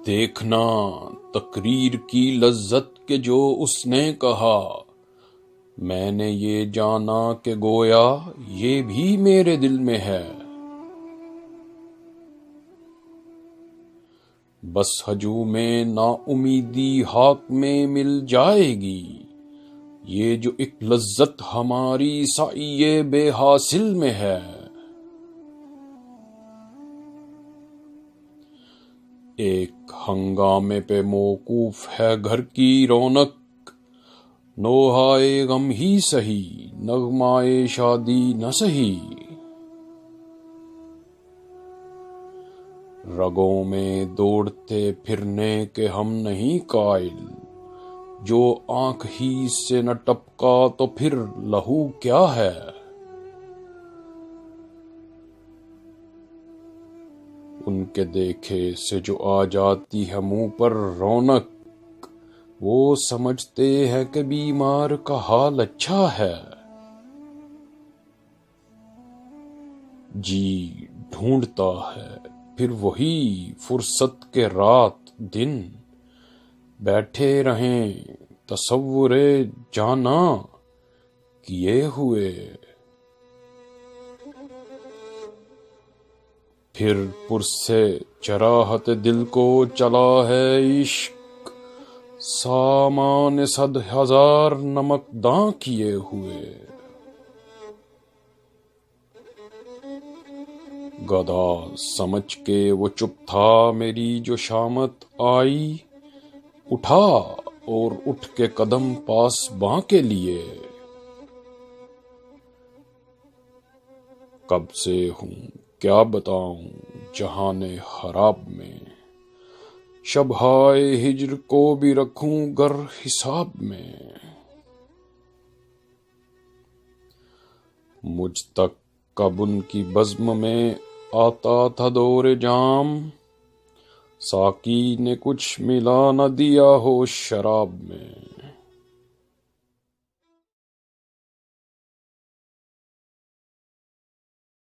دیکھنا تقریر کی لذت کے جو اس نے کہا، میں نے یہ جانا کہ گویا یہ بھی میرے دل میں ہے۔ بس ہجوم نا امیدی ہاک میں مل جائے گی، یہ جو ایک لذت ہماری سعی بے حاصل میں ہے۔ ایک ہنگامے پہ موقوف ہے گھر کی رونق، نوحائے غم ہی سہی نغمائے شادی نہ سہی۔ رگوں میں دوڑتے پھرنے کے ہم نہیں قائل، جو آنکھ ہی سے نہ ٹپکا تو پھر لہو کیا ہے۔ ان کے دیکھے سے جو آ جاتی ہے منہ پر رونق، وہ سمجھتے ہیں کہ بیمار کا حال اچھا ہے۔ جی ڈھونڈتا ہے پھر وہی فرصت کے رات دن، بیٹھے رہیں تصور جانا کیے ہوئے۔ پھر پرسے چراحت دل کو چلا ہے عشق، سامان 100,000 نمکداں کیے ہوئے۔ گدھا سمجھ کے وہ چپ تھا میری جو شامت آئی، اٹھا اور اٹھ کے قدم پاس باں کے لیے۔ کب سے ہوں کیا بتاؤں جہان خراب میں، شبہائے ہجر کو بھی رکھوں گر حساب میں۔ مجھ تک کب ان کی بزم میں آتا تھا دور جام، ساقی نے کچھ ملا نہ دیا ہو شراب میں۔